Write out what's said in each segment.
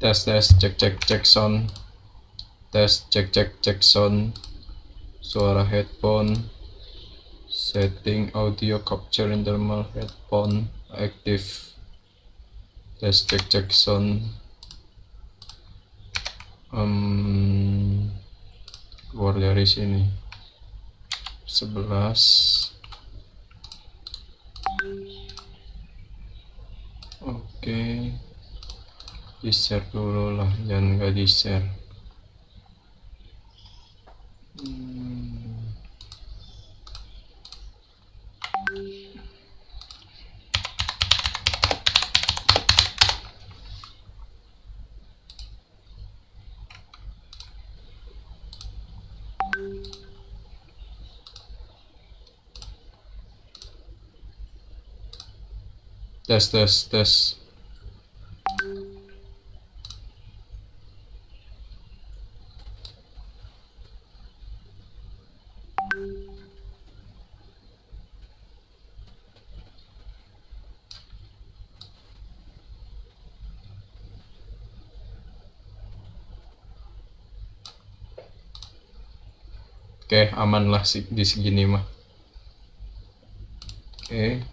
Tes cek sound. Tes cek sound. Suara headphone. Setting audio capture internal headphone aktif. Tes cek sound. Keluar dari sini. 11. Oke, di share dulu lah, jangan nggak di share. Tes. Oke, aman lah di segini mah. Oke.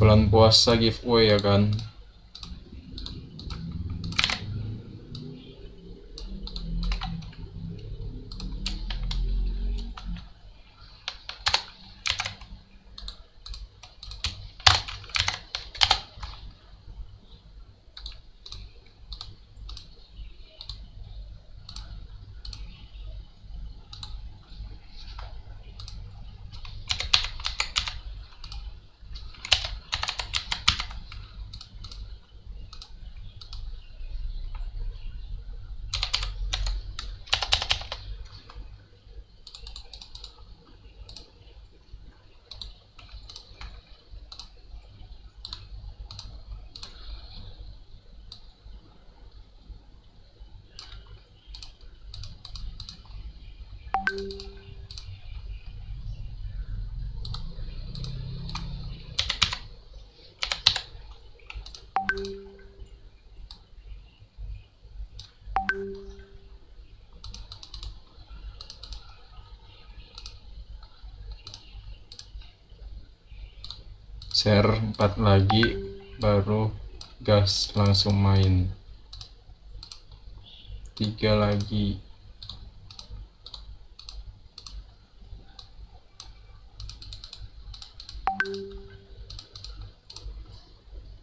Bulan puasa giveaway ya kan. Share 4 lagi baru gas langsung main. 3 lagi.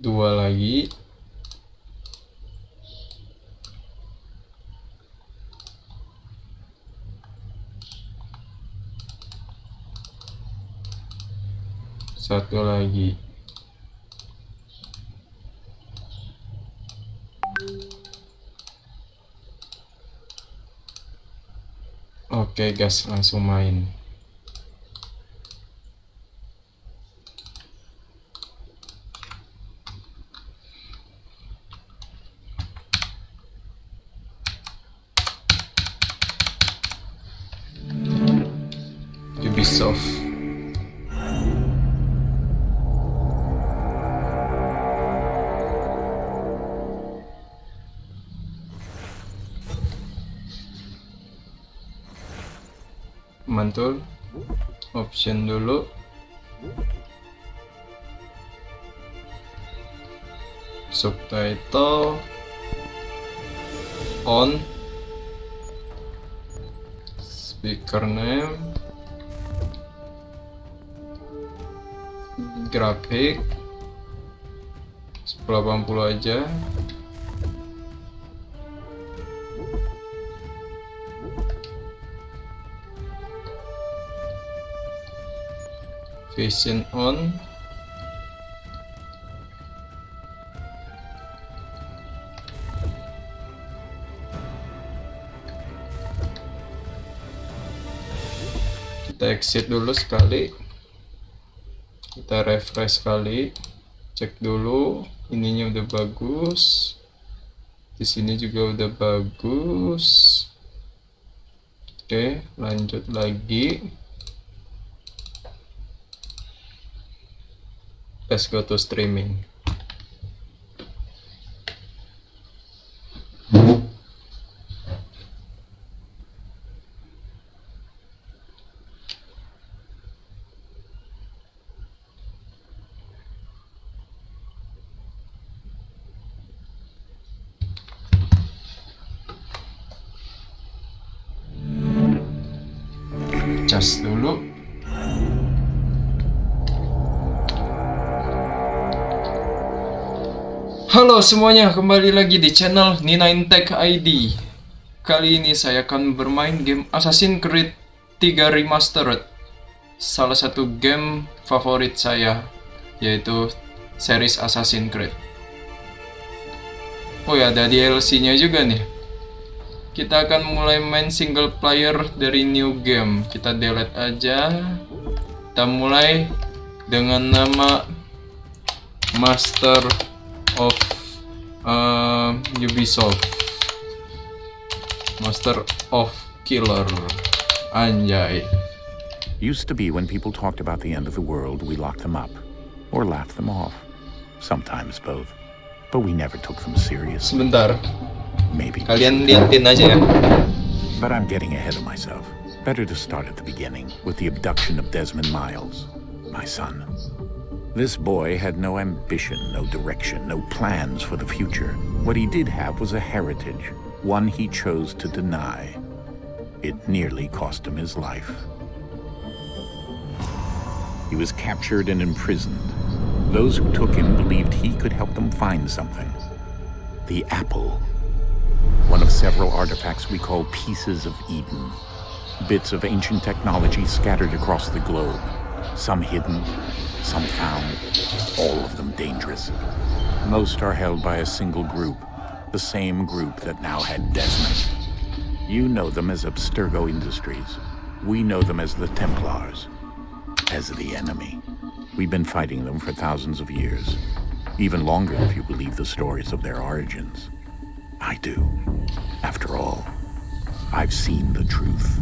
2 lagi. 1 lagi. Oke, gas langsung main. Ubisoft. Mantul option dulu. Subtitle on, speaker name, grafik 1080 aja. Vision on, Kita exit dulu sekali, kita refresh sekali, cek dulu ininya udah bagus, di sini juga udah bagus. Oke, lanjut lagi. Let's go to streaming. Cas dulu. Halo semuanya, kembali lagi di channel NINAIN Tech ID. Kali ini saya akan bermain game Assassin's Creed 3 Remastered, salah satu game favorit saya, yaitu series Assassin's Creed. Oh ya, ada DLC-nya juga nih. Kita akan mulai main single player dari new game. Kita delete aja. Kita mulai dengan nama Master of Ubisoft, Master of Killer. Anjay. Used to be when people talked about the end of the world, we locked them up or laughed them off. Sometimes both. But we never took them seriously. Sebentar. Maybe. Kalian liatin aja ya. But I'm getting ahead of myself. Better to start at the beginning with the abduction of Desmond Miles, my son. This boy had no ambition, no direction, no plans for the future. What he did have was a heritage, one he chose to deny. It nearly cost him his life. He was captured and imprisoned. Those who took him believed he could help them find something. The apple. One of several artifacts we call pieces of Eden. Bits of ancient technology scattered across the globe. Some hidden, some found, all of them dangerous. Most are held by a single group, the same group that now had Desmond. You know them as Abstergo Industries. We know them as the Templars, as the enemy. We've been fighting them for thousands of years, even longer if you believe the stories of their origins. I do. After all, I've seen the truth.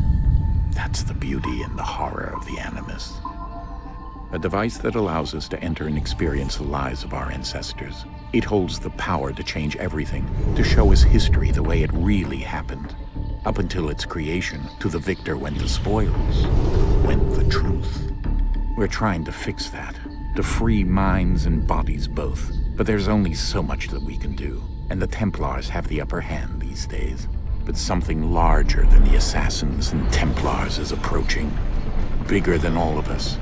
That's the beauty and the horror of the Animus. A device that allows us to enter and experience the lives of our ancestors. It holds the power to change everything, to show us history the way it really happened. Up until its creation, to the victor went the spoils, went the truth. We're trying to fix that, to free minds and bodies both. But there's only so much that we can do, and the Templars have the upper hand these days. But something larger than the Assassins and Templars is approaching, bigger than all of us.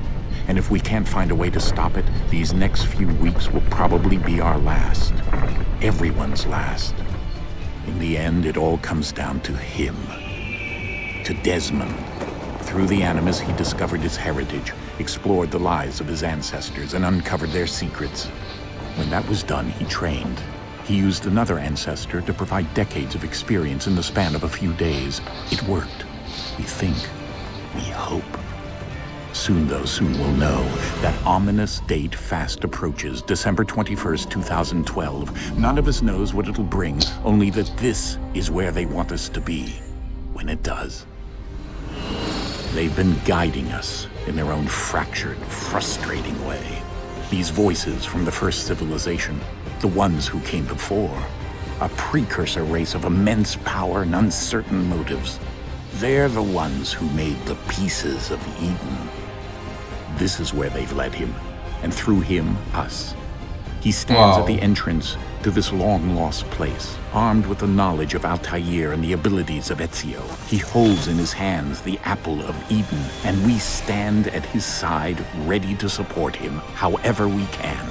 And if we can't find a way to stop it, these next few weeks will probably be our last. Everyone's last. In the end, it all comes down to him. To Desmond. Through the Animus, he discovered his heritage, explored the lives of his ancestors, and uncovered their secrets. When that was done, he trained. He used another ancestor to provide decades of experience in the span of a few days. It worked. We think. We hope. Soon we'll know. That ominous date fast approaches, December 21st, 2012. None of us knows what it'll bring, only that this is where they want us to be, when it does. They've been guiding us in their own fractured, frustrating way. These voices from the first civilization, the ones who came before, a precursor race of immense power and uncertain motives. They're the ones who made the pieces of Eden. This is where they've led him, and through him, us. He stands at the entrance to this long-lost place, armed with the knowledge of Altair and the abilities of Ezio. He holds in his hands the apple of Eden, and we stand at his side, ready to support him however we can.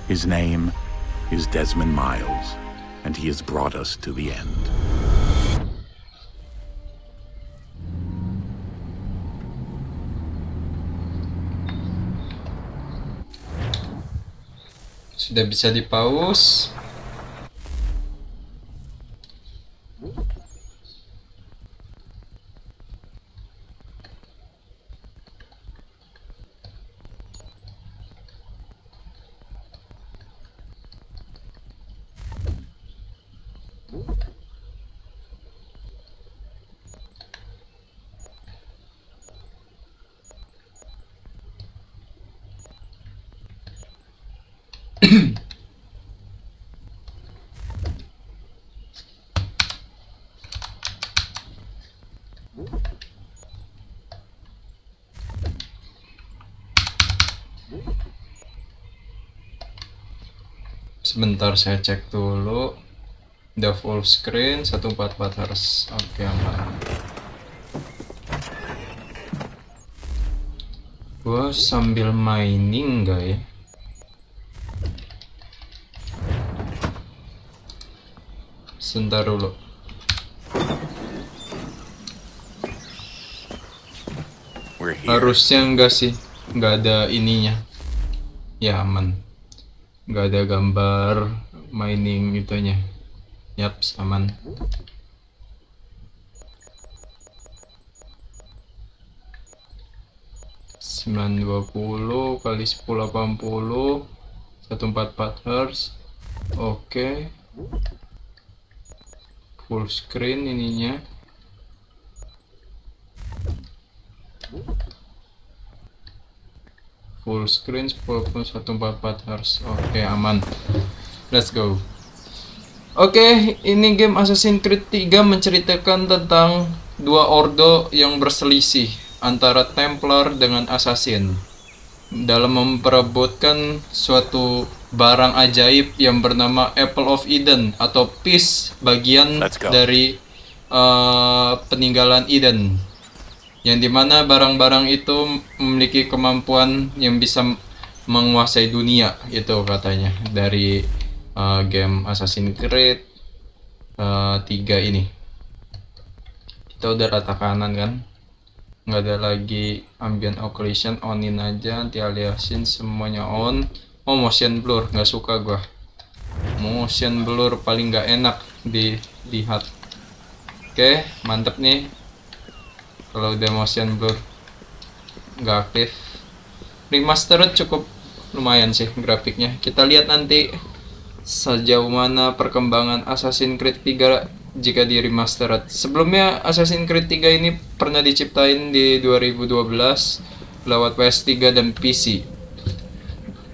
His name is Desmond Miles, and he has brought us to the end. Sudah bisa di-pause. Sebentar saya cek dulu. Udah full screen 144 Hz. Oke, aman. Gua sambil mining enggak ya? Sebentar dulu. Harusnya enggak sih, enggak ada ininya. Ya aman. Enggak ada gambar mining itunya. Yap, aman. (920 kali 1080 144 Hz). Oke. Full screen ininya. Full screen 144 Hz. Oke, aman. Let's go. Oke, ini game Assassin's Creed 3 menceritakan tentang dua ordo yang berselisih antara Templar dengan Assassin dalam memperebutkan suatu barang ajaib yang bernama Apple of Eden atau Peace, bagian dari peninggalan Eden, yang dimana barang-barang itu memiliki kemampuan yang bisa menguasai dunia, itu katanya dari game Assassin's Creed 3 ini. Kita udah rata kanan kan, nggak ada lagi ambient occlusion, onin aja, anti aliasing semuanya on. Oh, motion blur nggak suka gua, motion blur paling nggak enak dilihat. Oke, mantep nih kalau udah motion blur nggak aktif. Remastered cukup lumayan sih grafiknya. Kita lihat nanti sejauh mana perkembangan Assassin's Creed 3 jika di Remastered. Sebelumnya Assassin's Creed 3 ini pernah diciptain di 2012 lewat PS3 dan PC.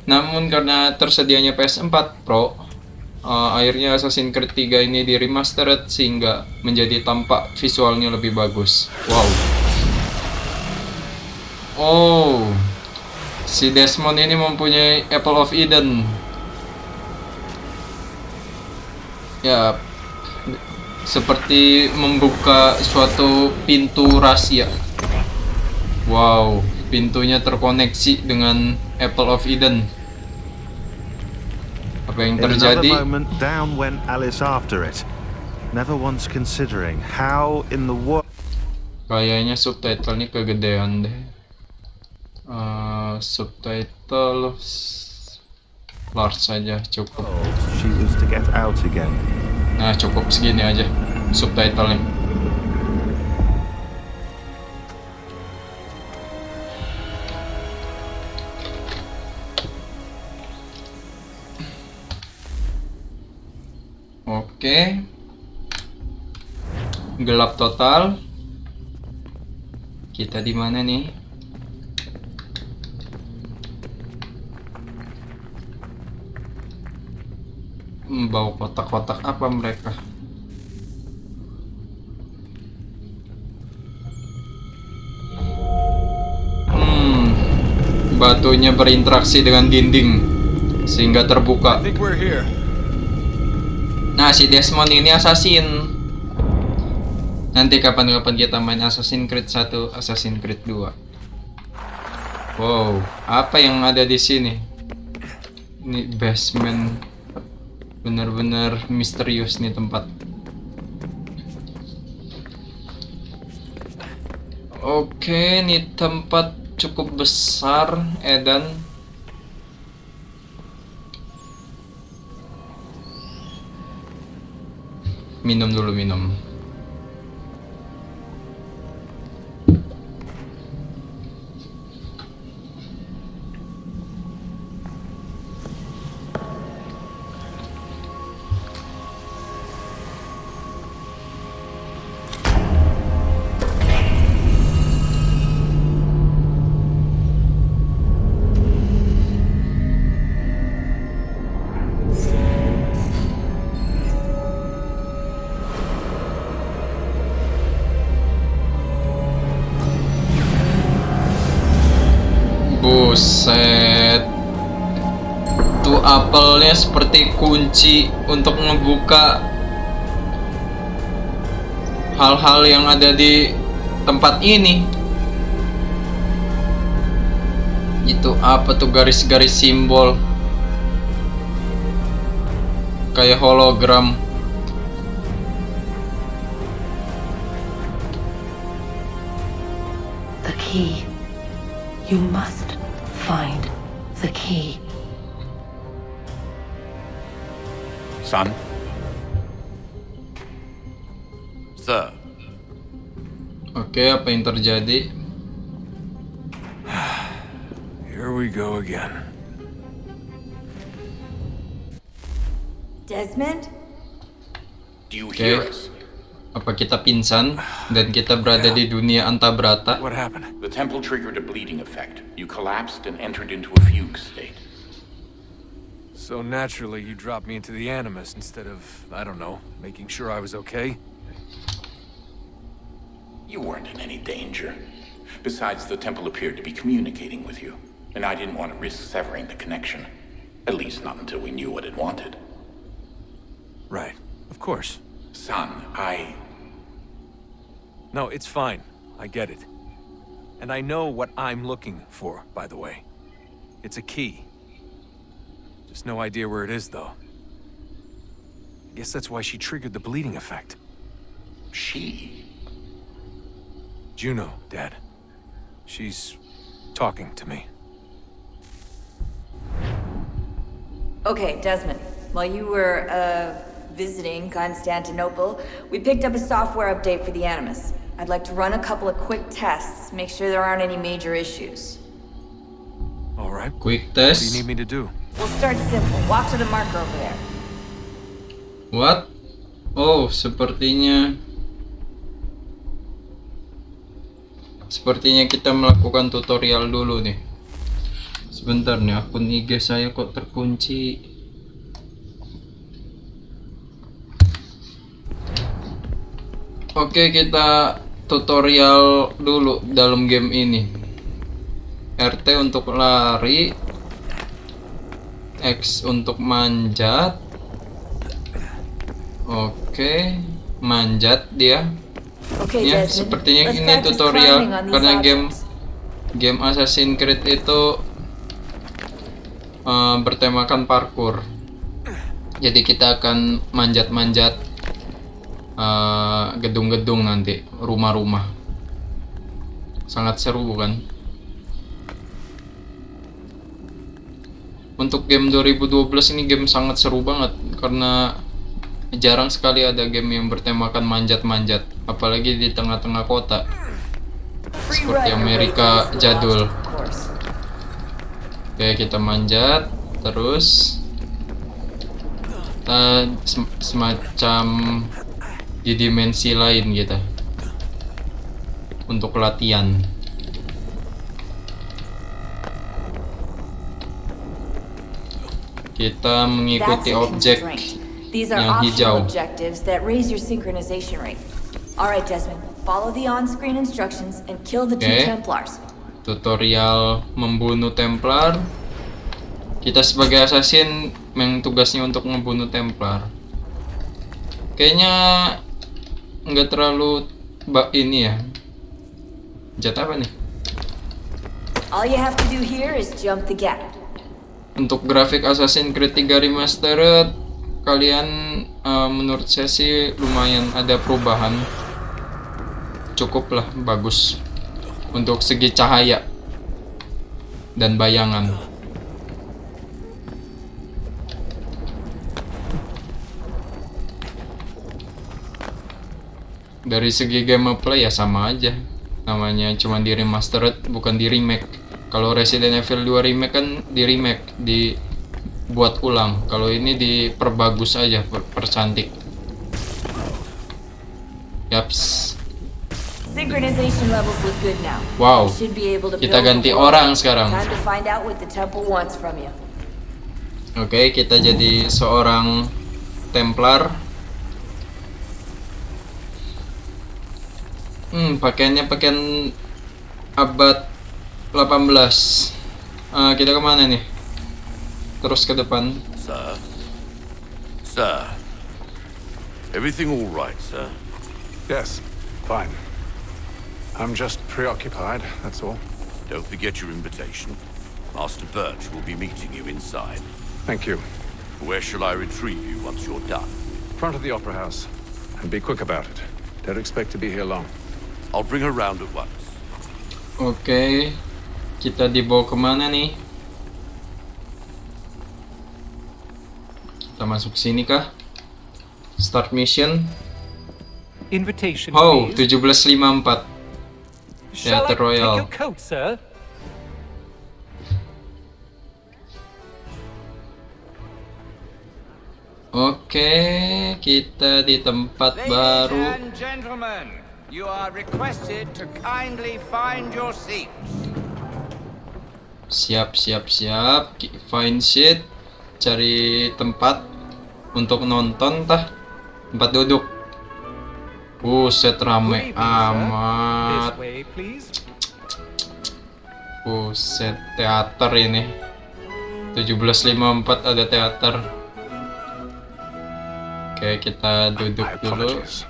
Namun karena tersedianya PS4 Pro, akhirnya Assassin's Creed 3 ini di Remastered sehingga menjadi tampak visualnya lebih bagus. Wow. Oh, si Desmond ini mempunyai Apple of Eden. Ya, seperti membuka suatu pintu rahasia. Wow, pintunya terkoneksi dengan Apple of Eden. Apa yang terjadi? Down went Alice after it, never once considering how in the world. Kayaknya subtitlenya kegedean deh. Subtitle large saja cukup. She was to get out again. Nah, cukup segini aja subtitlenya. Oke. Gelap total. Kita di mana nih? Bawa kotak-kotak apa mereka? Batunya berinteraksi dengan dinding sehingga terbuka. Nah, si Desmond ini assassin. Nanti kapan-kapan kita main Assassin's Creed 1, Assassin's Creed 2. Wow, apa yang ada di sini? Ini basement. Benar-benar misterius nih tempat. Oke, nih tempat cukup besar, Edan. Minum dulu, minum. Buset. Tuh apelnya seperti kunci untuk ngebuka hal-hal yang ada di tempat ini. Itu apa tuh garis-garis simbol? Kayak hologram. The key. You must find the key. Son? Sir, Oke, apa yang terjadi? here we go again. Desmond? Do you Oke. hear us? Apa kita pingsan dan kita berada di dunia antabrata? What happened? The temple triggered a bleeding effect. You collapsed and entered into a fugue state. So naturally, you dropped me into the animus instead of, I don't know, making sure I was okay? You weren't in any danger. Besides, the temple appeared to be communicating with you, and I didn't want to risk severing the connection. At least not until we knew what it wanted. Right. Of course. Son, No, it's fine. I get it. And I know what I'm looking for, by the way. It's a key. Just no idea where it is, though. I guess that's why she triggered the bleeding effect. She? Juno, Dad. She's talking to me. Okay, Desmond. While you were, visiting Constantinople, we picked up a software update for the Animus. I'd like to run a couple of quick tests, make sure there aren't any major issues. All right. Quick What do you test. need me to do? We'll start simple. Walk to the marker over there. What? Oh, sepertinya kita melakukan tutorial dulu nih. Sebentar nih, akun IG saya kok terkunci. Oke, kita tutorial dulu dalam game ini. RT untuk lari, X untuk manjat. Oke, manjat dia. Okay, Ya, Desmond. sepertinya Let's ini practice tutorial climbing on these karena objects. game Assassin's Creed itu bertemakan parkour. Jadi kita akan manjat-manjat gedung-gedung nanti, rumah-rumah. Sangat seru bukan? Untuk game 2012 ini game sangat seru banget karena jarang sekali ada game yang bertemakan manjat-manjat, apalagi di tengah-tengah kota seperti Amerika jadul. Oke, kita manjat terus semacam di dimensi lain kita untuk latihan. Kita mengikuti That's an objek constraint. These are yang hijau. optional objectives that raise your synchronization rate. Alright, Desmond. Follow the on-screen instructions and kill the two Okay. Templars. Tutorial membunuh Templar. Kita sebagai assassin yang tugasnya untuk membunuh Templar. Kayaknya nggak terlalu ini ya. Jat apa nih? All you have to do here is jump the gap. Untuk grafik Assassin's Creed 3 Remastered, kalian menurut saya sih lumayan ada perubahan. Cukuplah bagus untuk segi cahaya dan bayangan. Dari segi gameplay ya sama aja. Namanya cuma di remastered, bukan di remake. Kalau Resident Evil 2 remake kan di remake, dibuat ulang. Kalau ini diperbagus aja, percantik. Yaps. Synchronization levels look good now. Wow. You should be able to Kita build ganti the world. orang sekarang. Time to find out what the temple wants from you. Oke, kita jadi seorang Templar. Pakaiannya pakaian abad 18. Kita kemana nih? Terus ke depan. Sir? Sir? Everything all right, sir? Yes, fine. I'm just preoccupied, that's all. Don't forget your invitation. Master Birch will be meeting you inside. Thank you. Where shall I retrieve you once you're done? Front of the Opera House. And be quick about it. Don't expect to be here long. I'll bring her round at once. Oke, kita dibawa kemana nih? Kita masuk sini kah? Start mission. Invitation, Oh, please. 1754. Shall I Theatre take Royal. your coat, sir? Oke, kita di tempat baru. Ladies and gentlemen, you are requested to kindly find your seats. Siap. Find seat. Cari tempat untuk nonton tah. Tempat duduk. Buset rame Good evening, sir. amat. This way, please. Buset, teater ini. 1754 ada teater. Oke, kita duduk My dulu. apologies.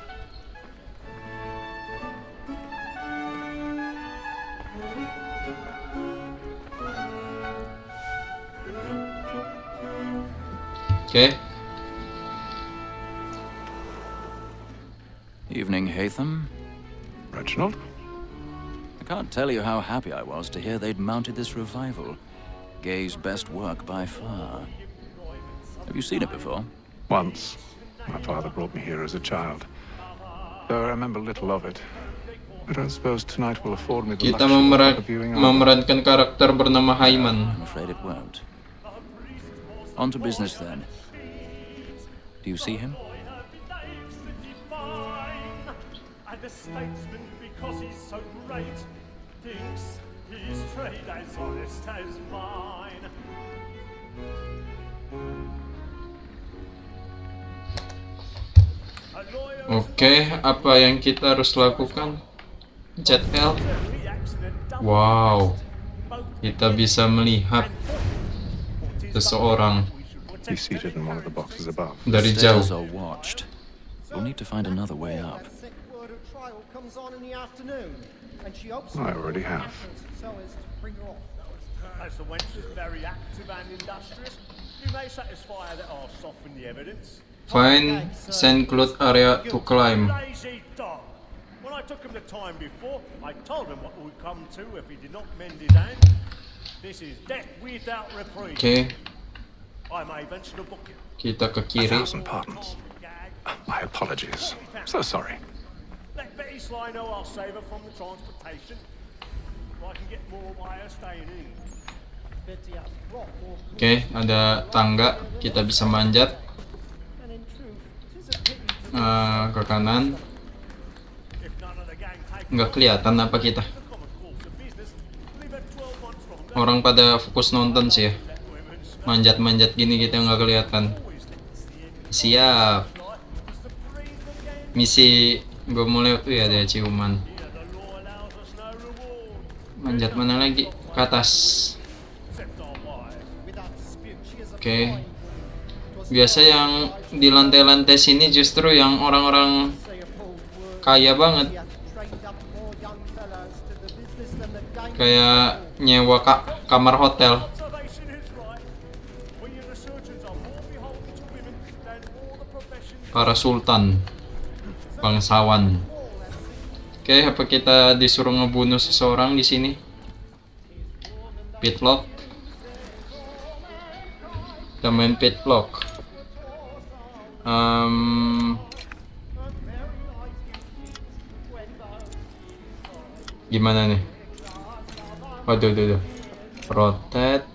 Oke. Evening, Hatham. Reginald? I can't tell you how happy I was to hear they'd mounted this revival. Gay's best work by far. Have you seen it before? Once. My father brought me here as a child. Though I remember little of it. I don't suppose tonight will afford me the Kita luxury of viewing our... memerankan karakter bernama Hyman. I'm afraid it won't. On to business then. Do you see him? And the statesman, because he's so great, thinks his trade as honest as mine. Oke, apa yang kita harus lakukan? Pencet L. Wow, kita bisa melihat seseorang He's seated in one of the boxes above. dari The jauh. stairs are watched. We'll need to find another way up. I already have. As the wench is very active and industrious, you may satisfy her that I'll soften the evidence. Find St. Cloud area to climb. Lazy dog. When I took him the time before, I told him what would come to if he did not mend his hand. This is death without reprieve. Oke, I may venture to book you. kita ke A kiri. thousand pardons. My apologies. So sorry. Let Betty Sly know I'll save her from the transportation. If I can get more by her staying in. Oke, ada tangga, kita bisa manjat. Ke kanan. Nggak kelihatan apa kita. Orang pada fokus nonton sih ya. Manjat-manjat gini kita nggak kelihatan. Siap. Misi gue mulai tuh ya, ada ciuman. Manjat mana lagi? Ke atas. Oke. Biasa yang di lantai-lantai sini justru yang orang-orang kaya banget. Kayak nyewa kamar hotel. Para sultan, bangsawan. Oke, apa kita disuruh ngebunuh seseorang di sini? Pitlock. Kita main pitlock. Gimana nih? Waduh. Rotate.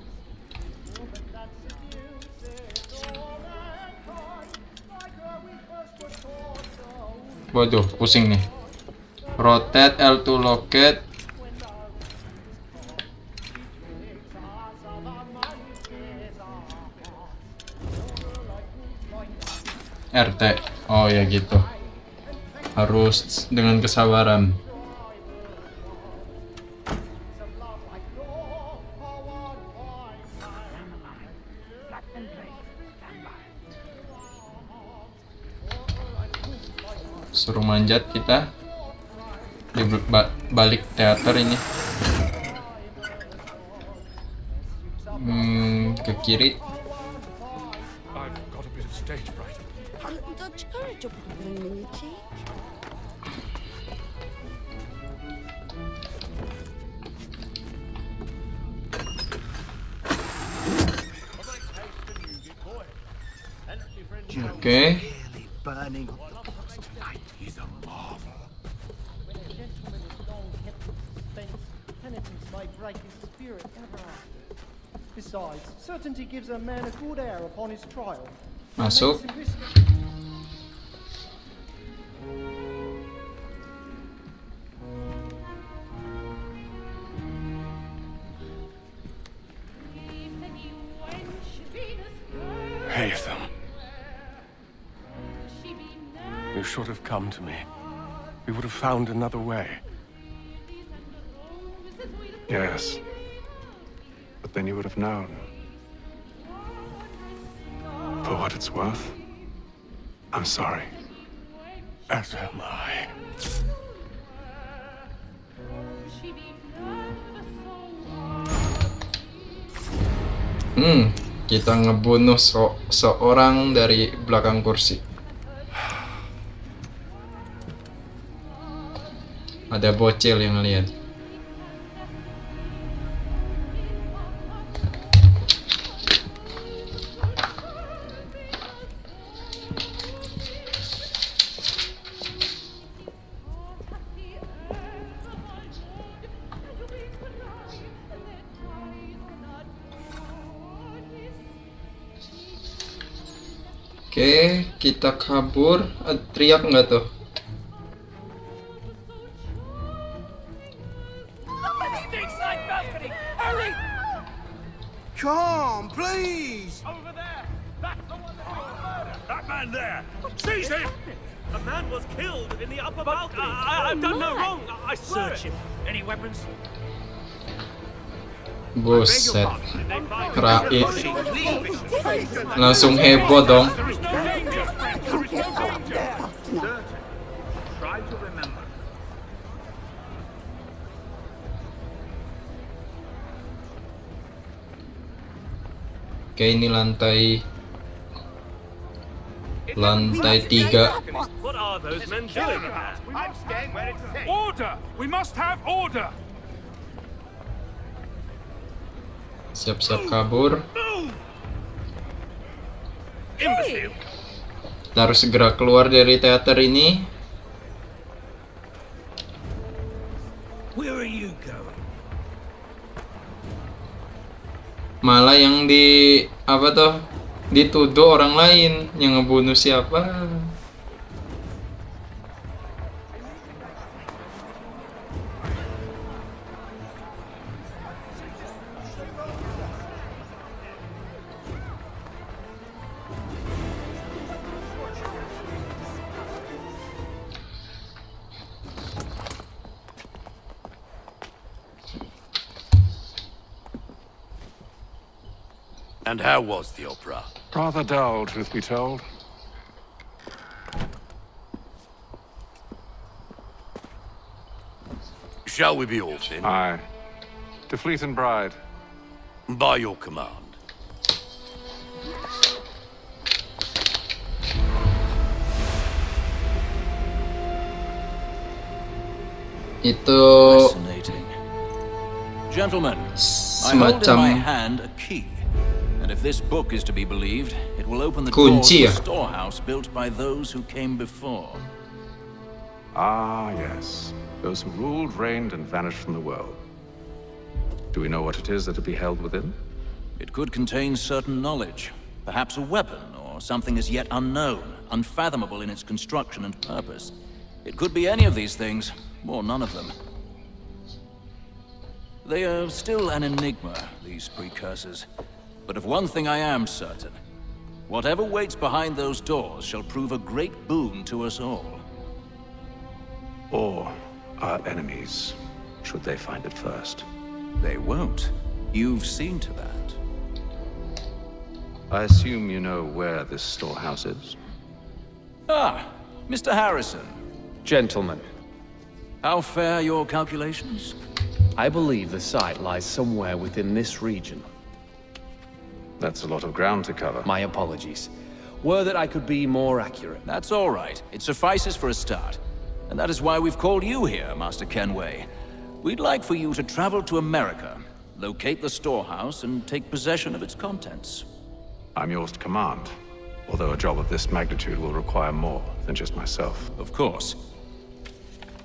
Waduh, pusing nih. Rotate L to locate. RT. Oh ya gitu. Harus dengan kesabaran. manjat kita di balik teater ini. Ke kiri. Oke. Besides, certainty gives a man a good air upon his trial. Masuk. Hey, them. You should have come to me. We would have found another way. Yes. But then you would have known. For what it's worth, I'm sorry. As am I. Kita ngebunuh seorang dari belakang kursi. Ada bocil yang lihat. Oke, kita kabur. Teriak nggak tuh? Come, please! Over there! That's the one that man there! Seize him! A man was killed in the upper balcony. I've done no wrong. I swear. Search him. Any weapons? Buset. Keraib. Langsung heboh dong. There is no danger. There is no danger. Try to remember. Oke, ini lantai 3. What are those men doing? I'm staying where it's safe. Order! We must have order. Siap-siap kabur. Imbecile. Kita harus segera keluar dari teater ini. Where are you going? Malah yang dituduh orang lain yang ngebunuh siapa. And how was the opera? Rather dull, truth be told. Shall we be off in? Aye. To Fleet and Bride. By your command. Itu Fascinating. Gentlemen, I hold in my hand a key. And if this book is to be believed, it will open the door to a storehouse built by those who came before. Ah, yes. Those who ruled, reigned, and vanished from the world. Do we know what it is that will be held within? It could contain certain knowledge. Perhaps a weapon, or something as yet unknown, unfathomable in its construction and purpose. It could be any of these things, or none of them. They are still an enigma, these precursors. But of one thing I am certain. Whatever waits behind those doors shall prove a great boon to us all. Or our enemies, should they find it first. They won't. You've seen to that. I assume you know where this storehouse is? Ah, Mr. Harrison. Gentlemen, How fair your calculations? I believe the site lies somewhere within this region. That's a lot of ground to cover. My apologies. Were that I could be more accurate. That's all right. It suffices for a start. And that is why we've called you here, Master Kenway. We'd like for you to travel to America, locate the storehouse, and take possession of its contents. I'm yours to command, although a job of this magnitude will require more than just myself. Of course.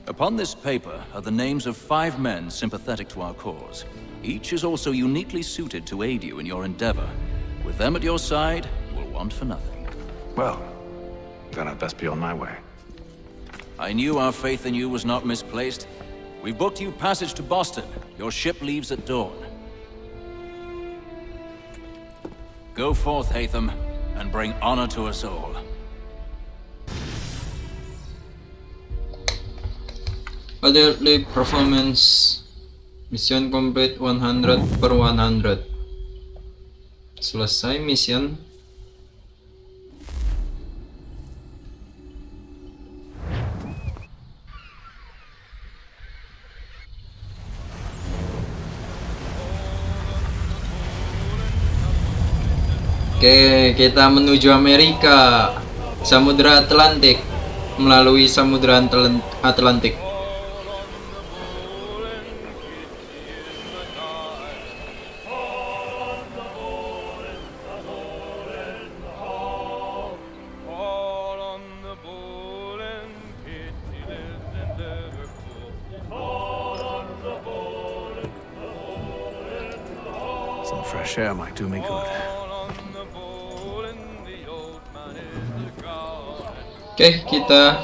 Upon this paper are the names of 5 men sympathetic to our cause. Each is also uniquely suited to aid you in your endeavor. With them at your side, you'll want for nothing. Well, then I'd best be on my way. I knew our faith in you was not misplaced. We've booked you passage to Boston. Your ship leaves at dawn. Go forth, Hatham, and bring honor to us all. Otherly performance. Mission complete 100 per 100. Selesai mission. Oke, kita menuju Amerika. Samudra Atlantik. Melalui Samudra Atlantik. Some fresh air might do me good. Oke, kita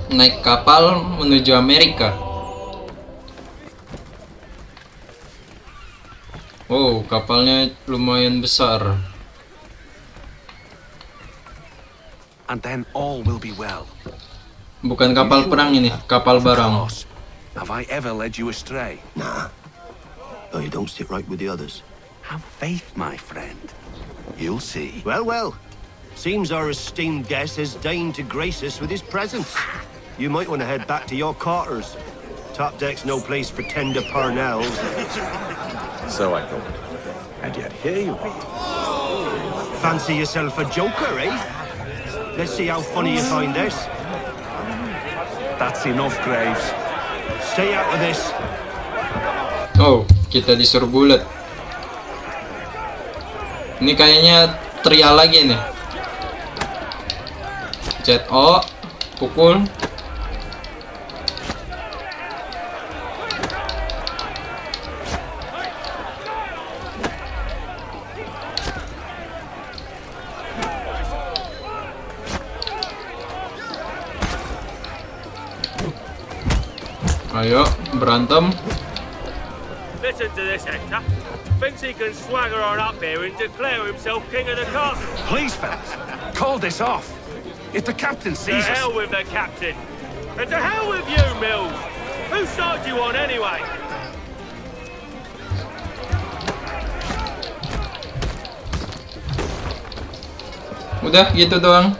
naik kapal menuju Amerika. Oh, kapalnya lumayan besar. And then all will be well. Bukan kapal perang ini, kapal barang. Have I ever led you astray? Nah. Oh, you don't sit right with the others. Have faith, my friend. You'll see. Well, well. Seems our esteemed guest has deigned to grace us with his presence. You might want to head back to your quarters. Top deck's no place for tender parnells. So I thought. And yet here you are. Fancy yourself a joker, eh? Let's see how funny you find this. That's enough, Graves. Stay out of this. Oh, kita disuruh bulat. Ini kayaknya trial lagi nih. Cet O, pukul. Ayo, berantem. Listen to this, Hector. Thinks he can swagger on up here and declare himself king of the castle. Please, fellas, call this off. If the captain sees us... To hell with the captain. And to hell with you, Mills. Whose side you on, anyway? Udah, gitu doang.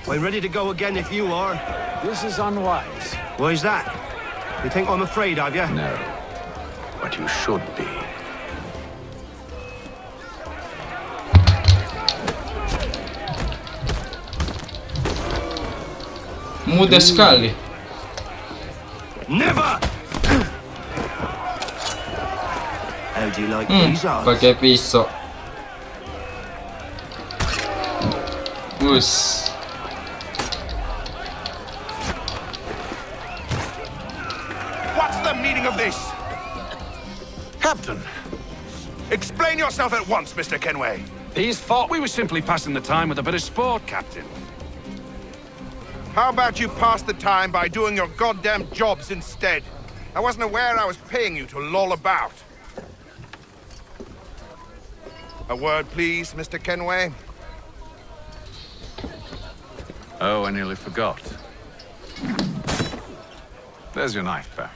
I'm ready to go again if you are. This is unwise. Why's that? You think I'm afraid of you? No, but you should be. Mudah sekali. Never. How do you like these odds? Pakai pisau. Us. What's the meaning of this? Captain, explain yourself at once, Mr. Kenway. These thought we were simply passing the time with a bit of sport, Captain. How about you pass the time by doing your goddamn jobs instead? I wasn't aware I was paying you to loll about. A word, please, Mr. Kenway. Oh, I nearly forgot. There's your knife back.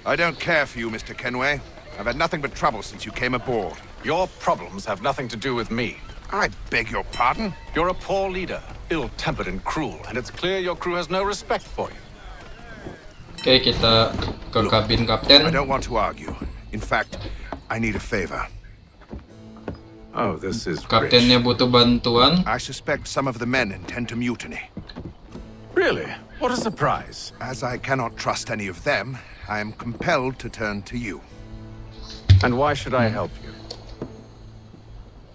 I don't care for you, Mr. Kenway. I've had nothing but trouble since you came aboard. Your problems have nothing to do with me. I beg your pardon? You're a poor leader, ill-tempered and cruel, and it's clear your crew has no respect for you. Oke, kita ke kabin kapten. I don't want to argue. In fact, I need a favor. Oh, this is Kaptennya butuh bantuan. I suspect some of the men intend to mutiny. Really? What a surprise. As I cannot trust any of them, I am compelled to turn to you. And why should I help you?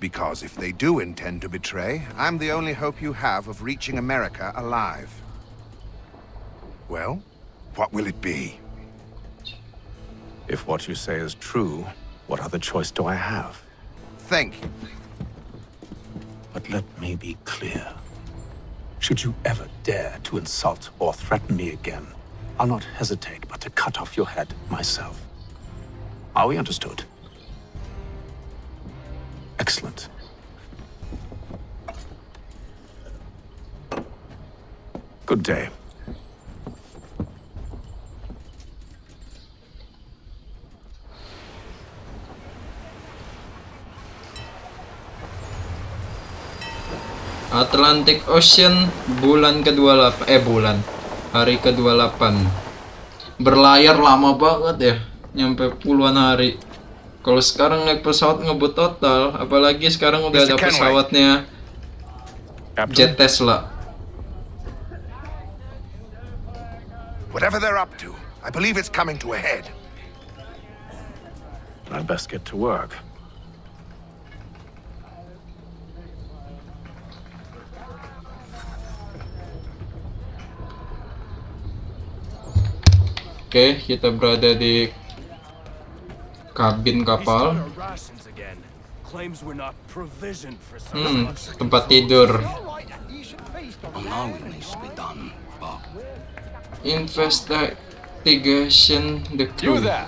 Because if they do intend to betray, I'm the only hope you have of reaching America alive. Well, what will it be? If what you say is true, what other choice do I have? Think. But let me be clear. Should you ever dare to insult or threaten me again, I'll not hesitate but to cut off your head myself. Are we understood? Excellent. Good day. Atlantic Ocean, bulan ke-28, hari ke-28. Berlayar lama banget ya, nyampe puluhan hari. Kalau sekarang naik pesawat ngebut total, apalagi sekarang udah ada pesawatnya jet Tesla. Whatever they're up to, I believe it's coming to a head. I'd best get to work. Oke, kita berada di kabin kapal. Tempat tidur. Investigation the crew. You there?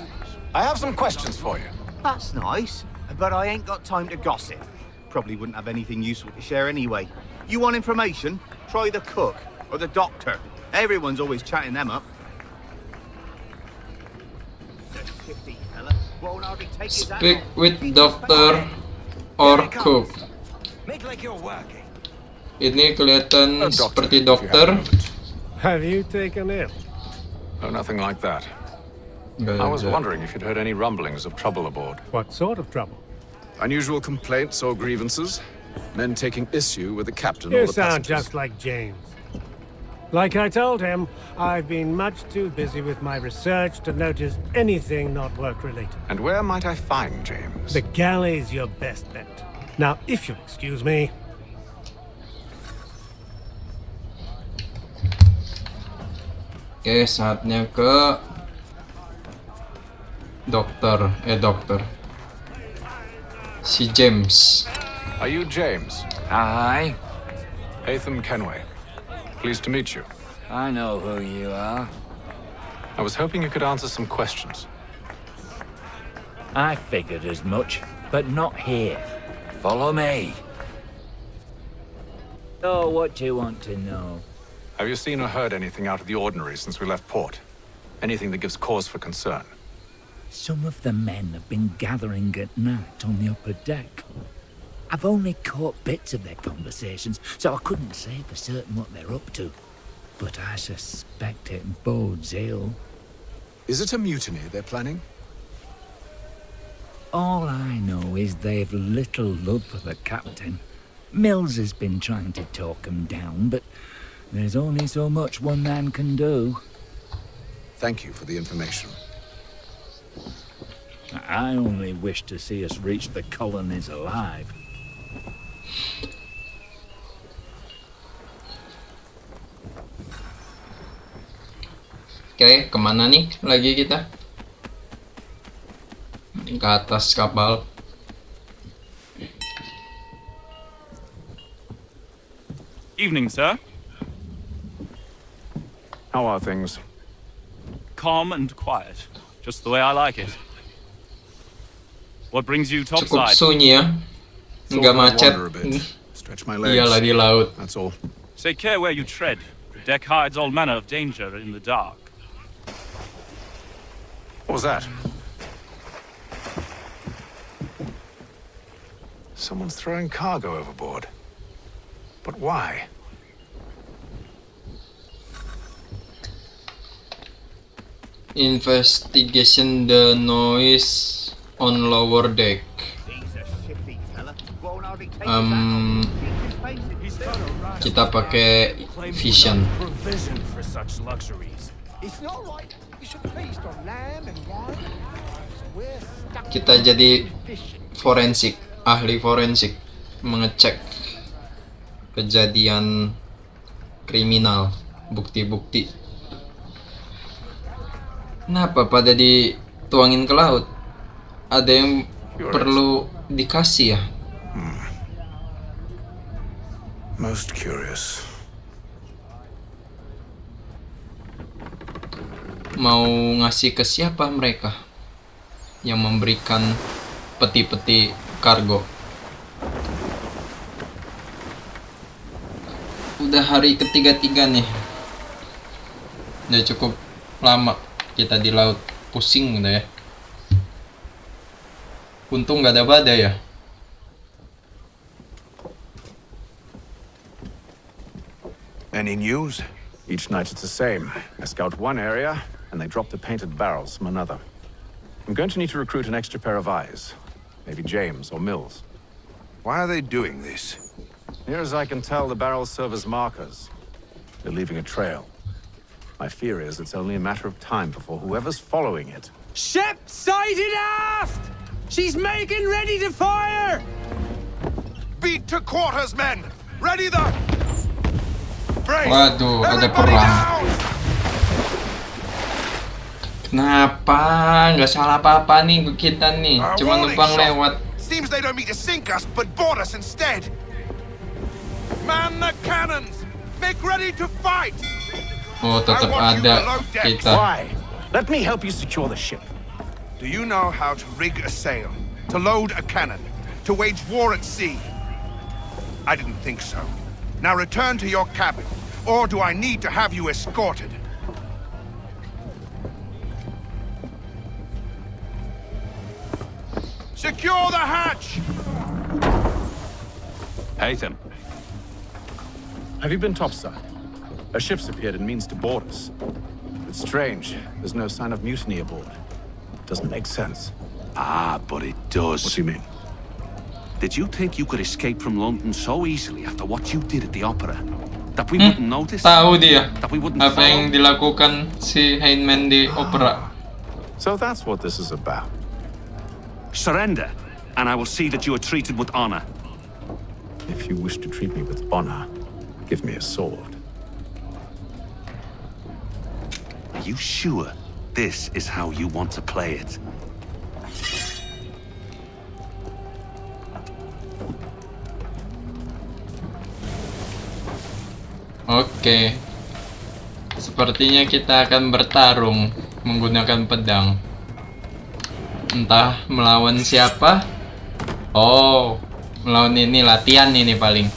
I have some questions for you. That's nice, but I ain't got time to gossip. Probably wouldn't have anything useful to share anyway. You want information? Try the cook or the doctor. Everyone's always chatting them up. Speak with doctor or cook. Ini kelihatan seperti dokter. Have you taken ill? Oh, nothing like that. I was wondering if you'd heard any rumblings of trouble aboard. What sort of trouble? Unusual complaints or grievances? Men taking issue with the captain You or the sound passengers? just like James. Like I told him, I've been much too busy with my research to notice anything not work-related. And where might I find James? The galley's your best bet. Now, if you'll excuse me... Oke, saatnya ke dokter. Si James. Are you James? Hi. Hatham Kenway. Pleased to meet you. I know who you are. I was hoping you could answer some questions. I figured as much, but not here. Follow me. So, what do you want to know? Have you seen or heard anything out of the ordinary since we left port? Anything that gives cause for concern? Some of the men have been gathering at night on the upper deck. I've only caught bits of their conversations, so I couldn't say for certain what they're up to. But I suspect it bodes ill. Is it a mutiny they're planning? All I know is they've little love for the captain. Mills has been trying to talk him down, but there's only so much one man can do. Thank you for the information. I only wish to see us reach the colonies alive. Oke, kemana nih lagi kita? Ke atas kapal. Evening, sir. How are things? Calm and quiet. Just the way I like it. What brings you Cukup topside? sunyi ya. Nggak macet. Stretch my legs. Iyalah di laut. That's all. Take care where you tread. The deck hides all manner of danger in the dark. What was that? Someone's throwing cargo overboard. But why? Investigation the noise on lower deck. Kita pakai vision. Kita jadi forensik, ahli forensik, mengecek kejadian kriminal, bukti-bukti. Kenapa pada dituangin ke laut? Ada yang perlu dikasih ya? Most curious. Mau ngasih ke siapa mereka yang memberikan peti-peti kargo? Udah hari ketiga nih. Udah cukup lama kita di laut, pusing udah ya. Untung nggak ada badai ya. Any news? Each night it's the same. I scout one area, and they drop the painted barrels from another. I'm going to need to recruit an extra pair of eyes. Maybe James or Mills. Why are they doing this? Near as I can tell, the barrels serve as markers. They're leaving a trail. My fear is it's only a matter of time before whoever's following it. Ship sighted aft! She's making ready to fire! Beat to quarters, men! Ready the... Waduh, ada perang. Kenapa? Nggak salah apa-apa nih kita nih. Cuma numpang lewat. Seems they don't mean to sink us, but board us instead. Man the cannons! Make ready to fight! Oh, tetap ada kita. Why? Let me help you secure the ship. Do you know how to rig a sail, to load a cannon, to wage war at sea? I didn't think so. Now return to your cabin, or do I need to have you escorted? Secure the hatch! Haytham. Have you been topside? A ship's appeared and means to board us. It's strange. There's no sign of mutiny aboard. Doesn't make sense. Ah, but it does. What do you mean? Did you think you could escape from London so easily after what you did at the opera? That we wouldn't notice? Tahu dia That we wouldn't apa yang dilakukan si Heinman di opera. So that's what this is about. Surrender, and I will see that you are treated with honor. If you wish to treat me with honor, give me a sword. Are you sure this is how you want to play it? Oke. Sepertinya kita akan bertarung menggunakan pedang. Entah melawan siapa. Oh, melawan ini latihan ini paling.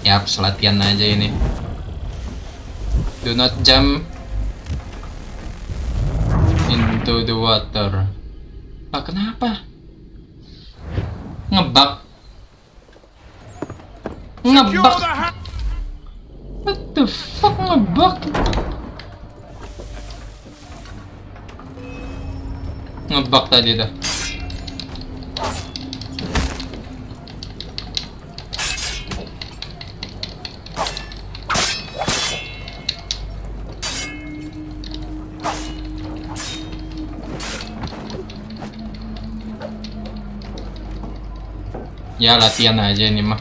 Yap, latihan aja ini. Do not jump into the water. Ah, kenapa? Ngebak. What the fuck, ngebak? Ngebak tadi dah. Ya latihan aja ini mah.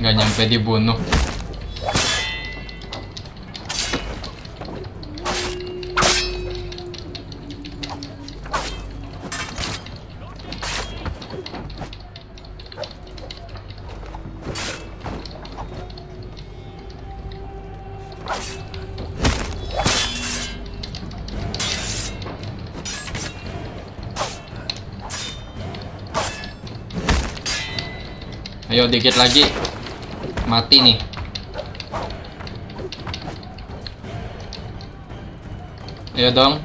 Nggak nyampe dibunuh. Ayo dikit lagi. Mati nih. Ayo dong.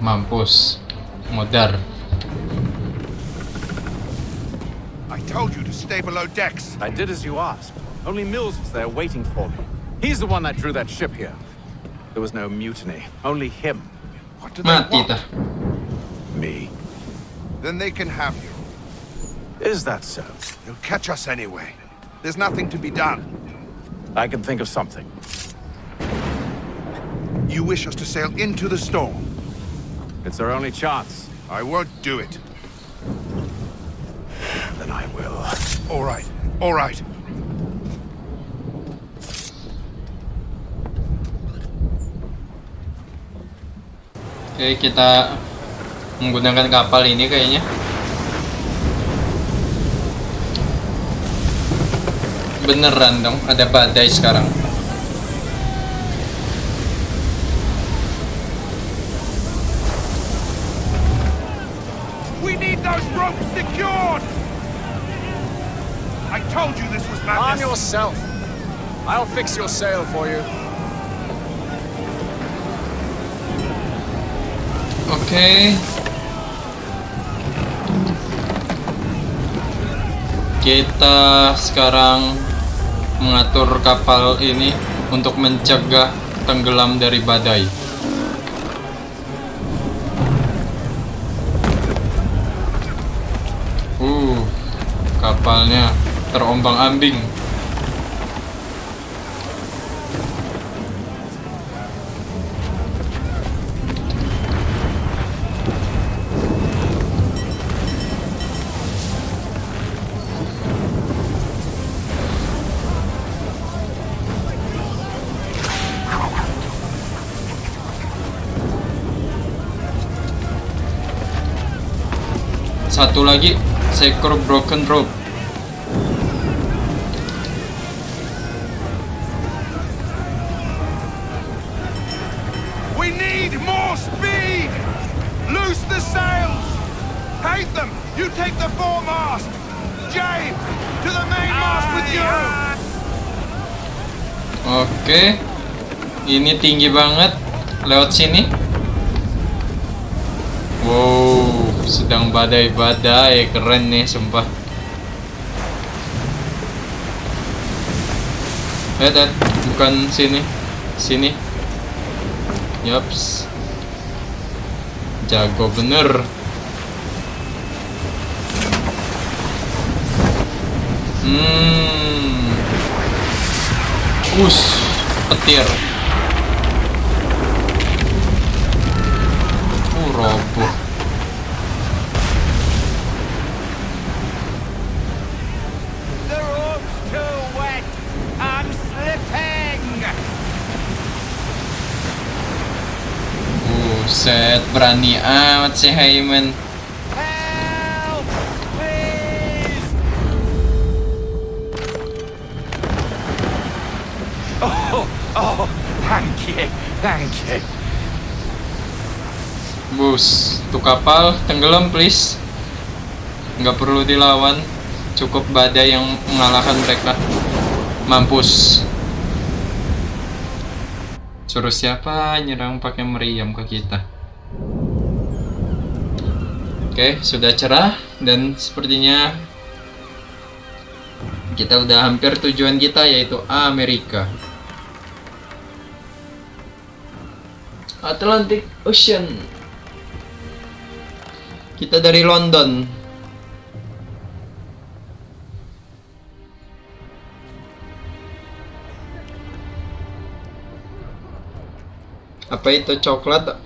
mampus. Modar. I told you to stay below decks. I did as you asked. Only Mills was there waiting for me. He's the one that drew that ship here. There was no mutiny, only him. What do they Mati want? dah. Me. Then they can have you. Is that so? You'll catch us anyway. There's nothing to be done. I can think of something. You wish us to sail into the storm? It's our only chance. I won't do it. Then I will. All right, all right. Oke, kita menggunakan kapal ini kayaknya. Beneran dong, ada badai sekarang. We need those ropes secured! I told you this was madness. Arm yourself. I'll fix your sail for you. Oke. Kita sekarang mengatur kapal ini untuk mencegah tenggelam dari badai. Kapalnya terombang-ambing. Satu lagi, seekor broken rope. We need more speed! Loose the sails! Hate them! You take the foremast! James, to the main mast with you! Oke. Ini tinggi banget. Lewat sini. Wow, sedang badai-badai. Keren nih, sumpah. Lihat, bukan sini. Sini. Yaps. Jago bener. Petir. Roboh. The rope's too wet. I'm slipping. Buset, berani amat si Hyman. Help, please. Oh, thank you. Bus, tuh kapal tenggelam please. Nggak perlu dilawan, cukup badai yang mengalahkan mereka. Mampus. Suruh siapa nyerang pakai meriam ke kita? Oke, sudah cerah dan sepertinya kita udah hampir tujuan kita, yaitu Amerika. Atlantic Ocean. Kita dari London. Apa itu coklat?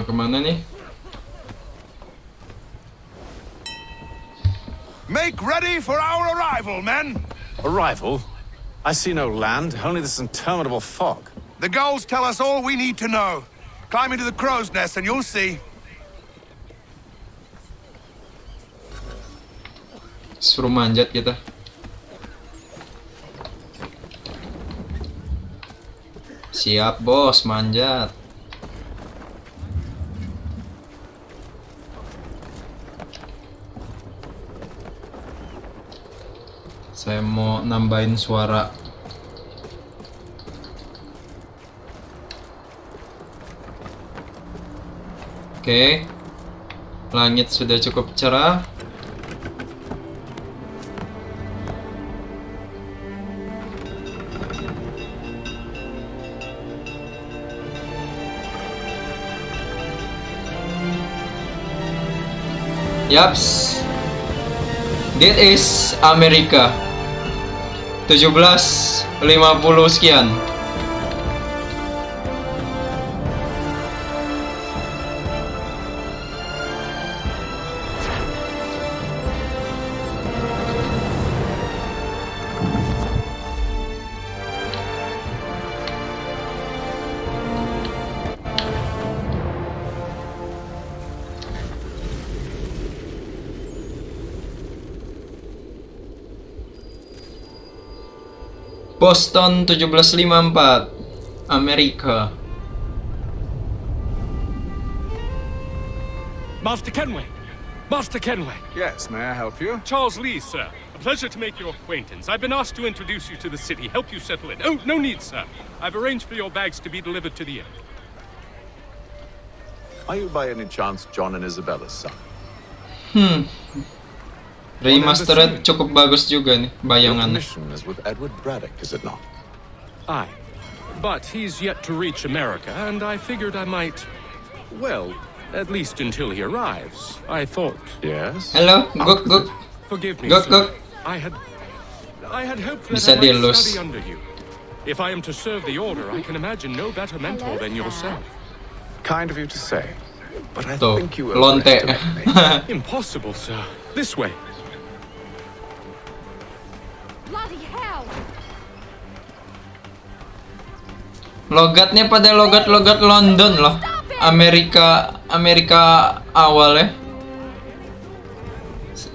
Kemana nih? Make ready for our arrival, men! Arrival? I see no land, only this interminable fog. The gulls tell us all we need to know. Climb into the crow's nest and you'll see. Suruh manjat kita. Siap bos, manjat. Saya mau nambahin suara. Oke. Langit sudah cukup cerah. Yaps. This is Amerika. 1750 sekian. Boston 1754, Amerika. Master Kenway! Master Kenway! Yes, may I help you? Charles Lee, sir. A pleasure to make your acquaintance. I've been asked to introduce you to the city, help you settle in. Oh, no need, sir. I've arranged for your bags to be delivered to the inn. Are you by any chance John and Isabella's son? Remastered cukup bagus juga nih bayangannya. Is with Edward Braddock, is it not? Aye. But he's yet to reach America, and I figured I might, well, at least until he arrives. I thought. Yes. Hello, Guk. Forgive me, Guk. I had hoped that Bisa I might dilus. study under you. If I am to serve the order, I can imagine no better mentor than yourself. Kind of you to say, but I Tuh, think you lonte. overestimate me. Impossible, sir. This way. Bloody hell! Logatnya pada logat-logat London loh. Amerika awal ya.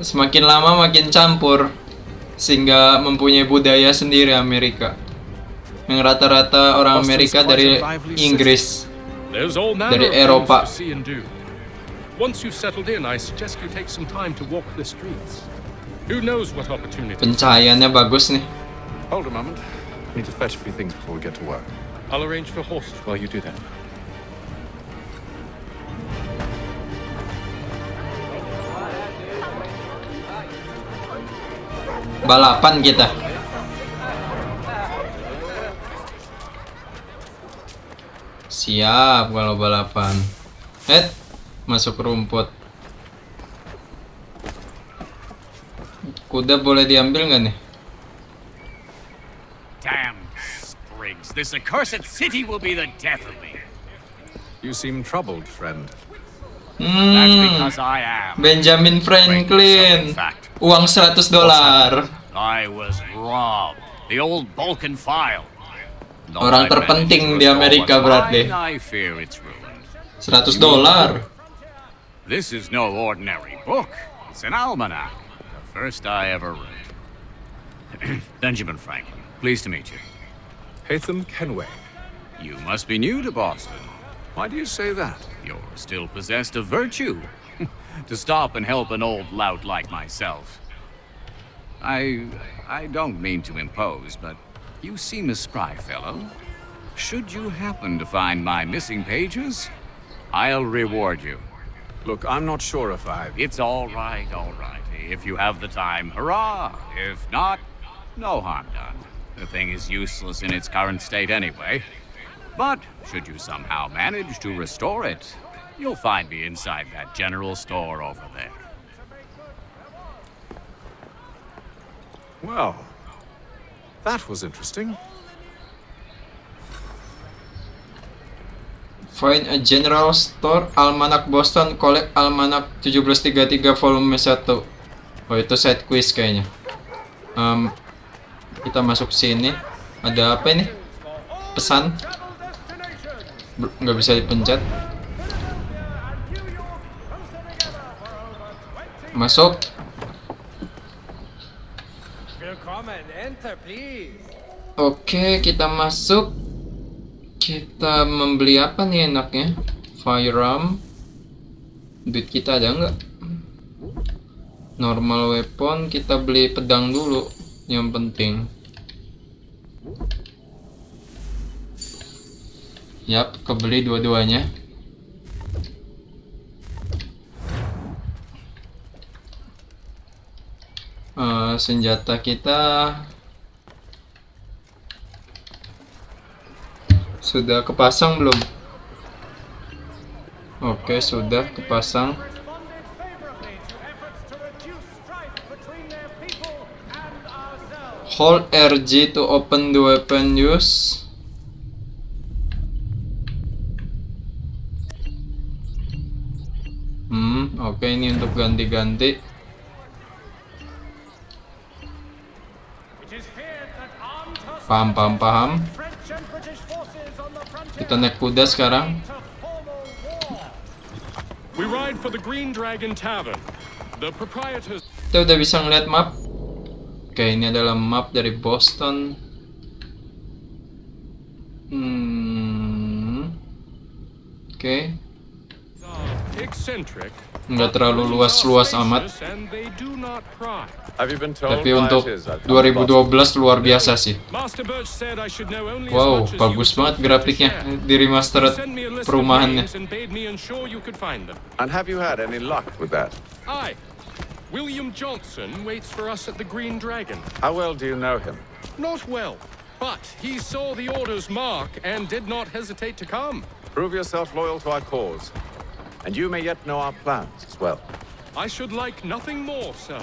Semakin lama makin campur, sehingga mempunyai budaya sendiri Amerika. Yang rata-rata orang Amerika dari Inggris, dari Eropa. Once you've settled in, I suggest you take some time to walk the streets. Who knows what opportunity? Pencahayaannya bagus nih. Hold a moment. I need to fetch a few things before we get to work. I'll arrange for horses while you do that. Balapan kita. Siap kalau balapan. Masuk rumput. Kuda boleh diambil nggak nih? Damn sprigs! This accursed city will be the death of me. You seem troubled, friend. That's because I am. Benjamin Franklin. Uang $100. I was robbed. The old Balkan file. Orang terpenting di Amerika berarti. I fear it's ruined. $100. This is no ordinary book. It's an almanac. The first I ever read. Benjamin Franklin, pleased to meet you. Hatham Kenway. You must be new to Boston. Why do you say that? You're still possessed of virtue. To stop and help an old lout like myself. I don't mean to impose, but you seem a spry fellow. Should you happen to find my missing pages, I'll reward you. Look, I'm not sure if I... It's all right, all right. If you have the time, hurrah! If not, no harm done. The thing is useless in its current state anyway. But should you somehow manage to restore it, you'll find me inside that general store over there. Well, that was interesting. Find a general store, Almanac Boston, collect Almanac 1733 volume 1. Oh, itu side quiz kayaknya. Kita masuk sini. Ada apa ini? Pesan. Nggak bisa dipencet. Masuk. Oke, kita masuk. Kita membeli apa nih enaknya? Firearm. Duit kita ada nggak? Normal weapon, kita beli pedang dulu yang penting. Yap, kebeli dua-duanya. Senjata kita sudah kepasang belum? Oke, sudah kepasang. Hold RG to open the weapon use. Oke, ini untuk ganti-ganti. Paham. Kita naik kuda sekarang. Kita udah bisa ngeliat map. Oke, ini adalah map dari Boston. Oke. Nggak terlalu luas amat. Tapi untuk 2012 luar biasa sih. Wow, bagus banget grafiknya di Remastered perumahannya. And have you had any luck with that? William Johnson waits for us at the Green Dragon. How well do you know him? Not well, but he saw the order's mark and did not hesitate to come. Prove yourself loyal to our cause, and you may yet know our plans as well. I should like nothing more, sir.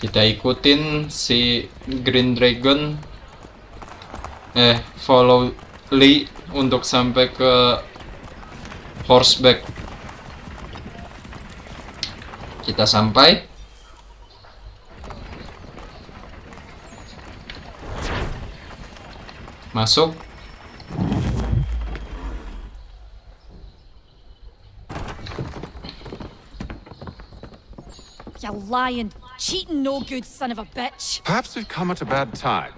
Kita ikutin si Green Dragon. Follow Lee untuk sampai ke horseback. Kita sampai. Masuk. You lying, cheating, no good son of a bitch. Perhaps we've come at a bad time.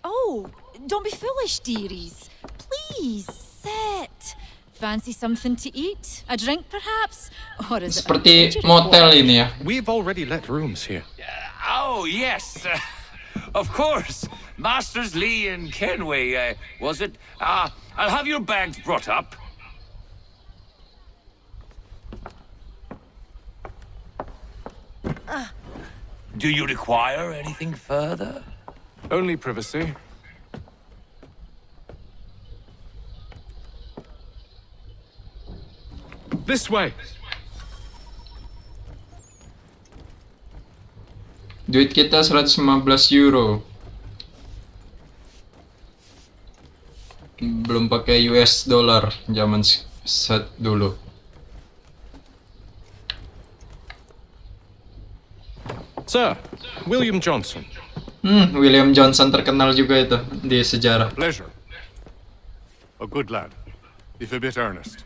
Oh, don't be foolish, dearies. Please, sit. Fancy something to eat? A drink, perhaps? Or is it seperti motel ini ya? We've already let rooms here. Oh, yes. Of course. Masters Lee and Kenway, was it? I'll have your bags brought up. Do you require anything further? Only privacy. This way. Duit kita 115 euro. Belum pakai US dollar zaman set dulu. Sir, William Johnson. William Johnson terkenal juga itu di sejarah. Pleasure. A good lad, if a bit earnest.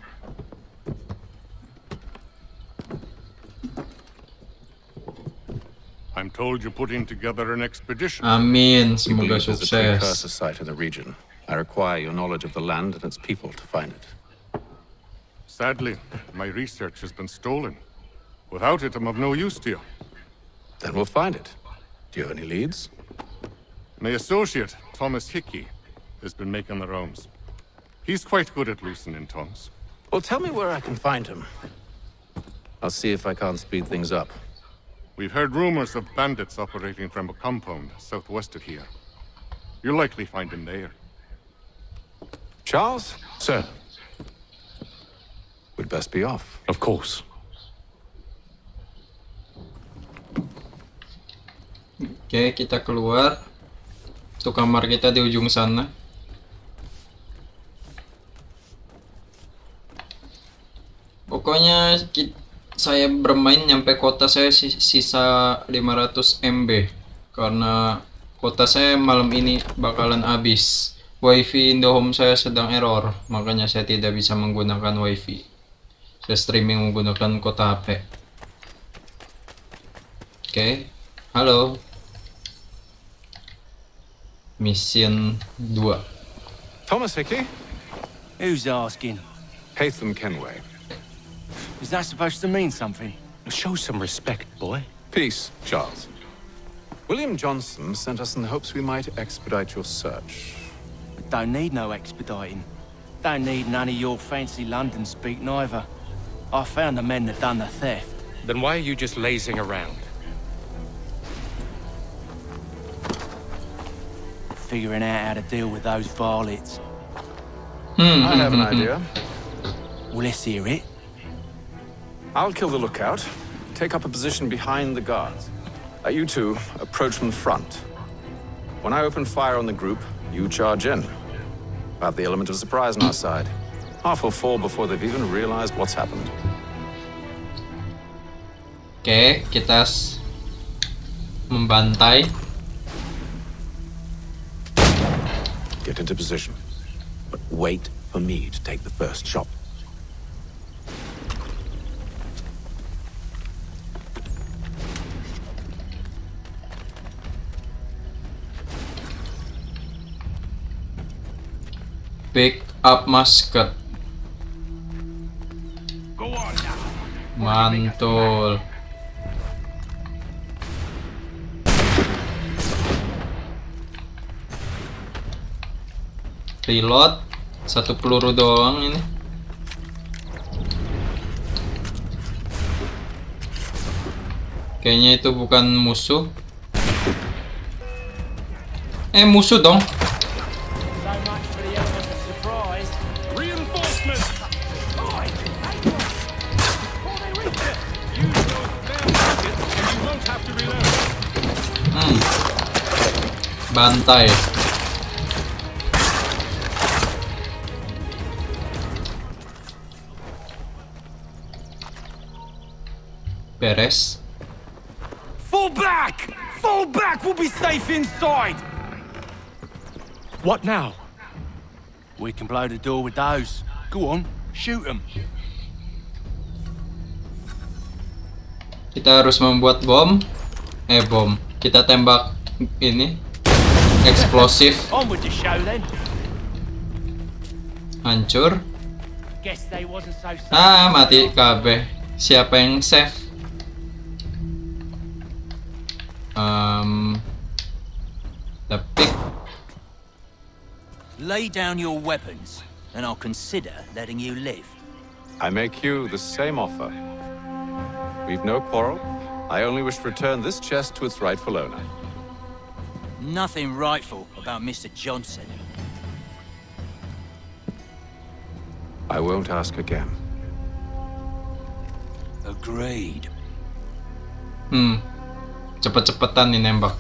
I'm told you're putting together an expedition. Amin, semoga There's a precursor sukses. site in the region. I require your knowledge of the land and its people to find it. Sadly, my research has been stolen. Without it, I'm of no use to you. Then we'll find it. Do you have any leads? My associate, Thomas Hickey, has been making the rounds. He's quite good at loosening tongues. Well, tell me where I can find him. I'll see if I can't speed things up. We've heard rumors of bandits operating from a compound southwest of here. You'll likely find him there. Charles? Sir. We'd best be off. Of course. Oke, kita keluar. Tuh kamar kita di ujung sana. Pokoknya saya bermain nyampe kota saya sisa 500 MB. Karena kota saya malam ini bakalan habis. Wifi Indohome saya sedang error, makanya saya tidak bisa menggunakan wifi. Saya streaming menggunakan kuota HP. Oke, halo. Mission 2. Thomas Hickey? Who's asking? Haytham Kenway. Is that supposed to mean something? Show some respect, boy. Peace, Charles. William Johnson sent us in the hopes we might expedite your search. Don't need no expediting. Don't need none of your fancy London speak neither. I found the men that done the theft. Then why are you just lazing around? Figuring out how to deal with those varlets. I have an idea. Well, let's hear it. I'll kill the lookout, take up a position behind the guards. You two approach from the front. When I open fire on the group, you charge in. About the element of surprise on our side. Half will fall before they've even realized what's happened. Oke, kita membantai. Get into position. But wait for me to take the first shot. Pick up musket. Mantul. Reload. 1 peluru doang ini. Kayaknya itu bukan musuh. Musuh dong. Bantai. Beres. Fall back! Fall back! We'll be safe inside! What now? We can blow the door with those. Go on, shoot them. Kita harus membuat bom. Bom. Kita tembak ini. Eksplosif. On with the show then. Hancur. Guess they wasn't so safe. Mati kabeh. Siapa yang save? The pick. Lay down your weapons, and I'll consider letting you live. I make you the same offer. We've no quarrel. I only wish to return this chest to its rightful owner. Nothing rightful about Mr. Johnson. I won't ask again. Agreed. Cepet-cepetan nih nembak.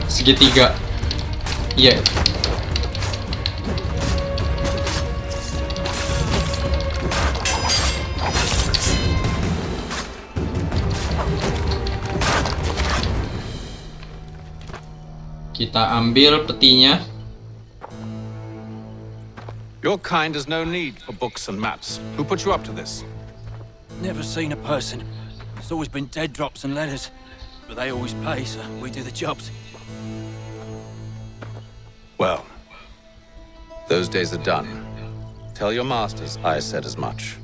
Segitiga. Iya. Kita ambil petinya. Your kind has no need for books and maps. Who put you up to this? Never seen a person. It's always been dead drops and letters. But they always pay, so we do the jobs. Well, those days are done. Tell your masters I said as much.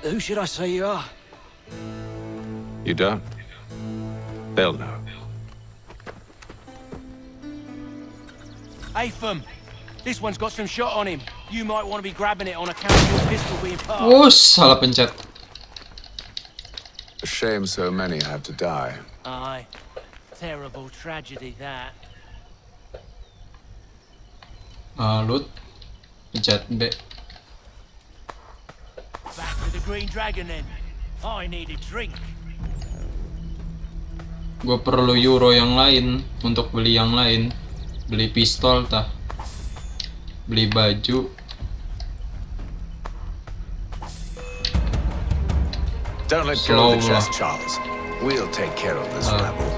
Who should I say you are? You don't? They'll know. Haytham, this one's got some shot on him. You might want to be grabbing it on account of your pistol being parked. Salah pencet. A shame so many had to die. Aye. Terrible tragedy, that. Loot. Pencet B. Back to the Green Dragon then. I need a drink. Gue perlu euro yang lain untuk beli yang lain. Beli pistol tah. Beli baju. Don't let go of the chest, Charles. We'll take care of this rabble.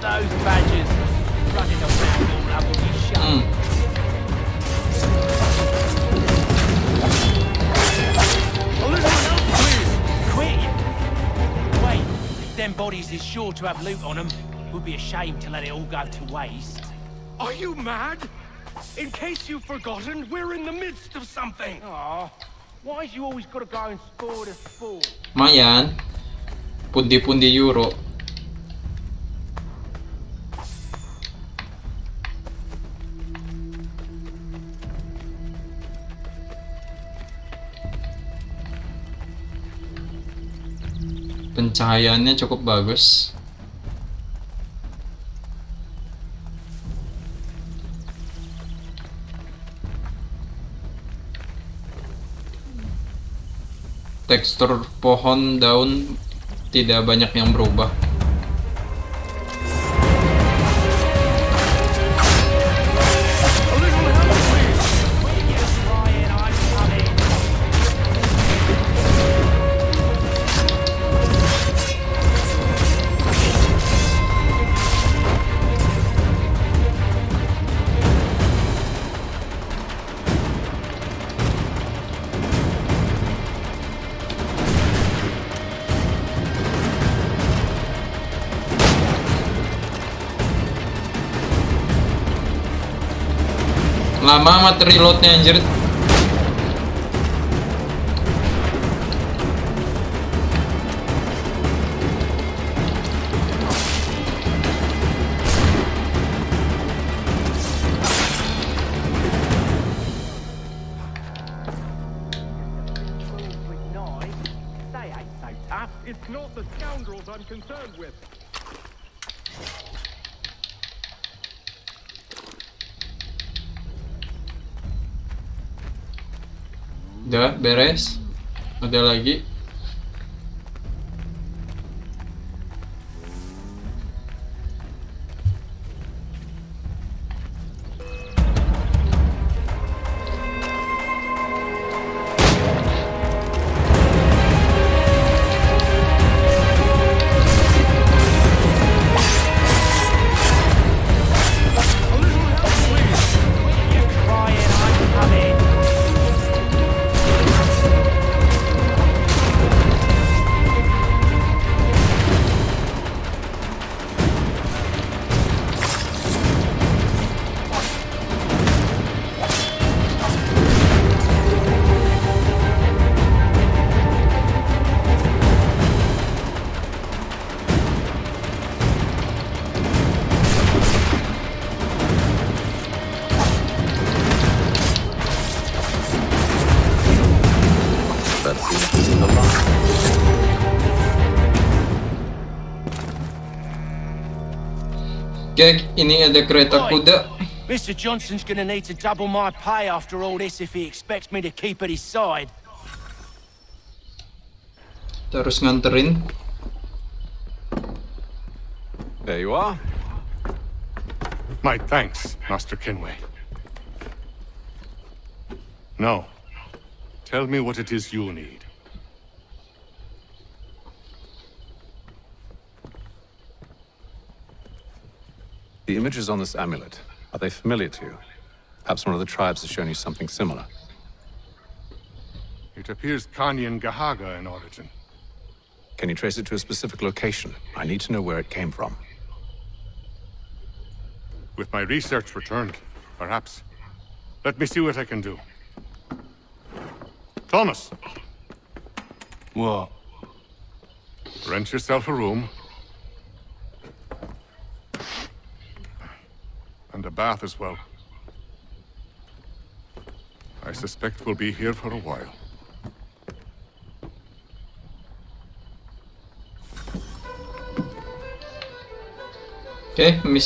those badgers running around all over your show. A little help, please. Quick! Wait, if them bodies is sure to have loot on them, would be a shame to let it all go to waste. Are you mad? In case you've forgotten, we're in the midst of something. Aw, why's you always gotta go and score the sport? Lumayan. Pundi-pundi euro. Pencahayaannya cukup bagus. Tekstur pohon, daun tidak banyak yang berubah. Lama amat reloadnya anjir. It's not the scoundrels I'm concerned with. Udah beres. Ada lagi. Oke, ini ada kereta kuda. Mr. Johnson's gonna need to double my pay after all this if he expects me to keep at his side. Kita harus nganterin. There you are. My thanks, Master Kenway. Now, tell me what it is you'll need. The images on this amulet, are they familiar to you? Perhaps one of the tribes has shown you something similar. It appears Kanyan Gahaga in origin. Can you trace it to a specific location? I need to know where it came from. With my research returned, perhaps. Let me see what I can do. Thomas! What? Rent yourself a room. And a bath as well. I suspect we'll be here for a while. Oke, misi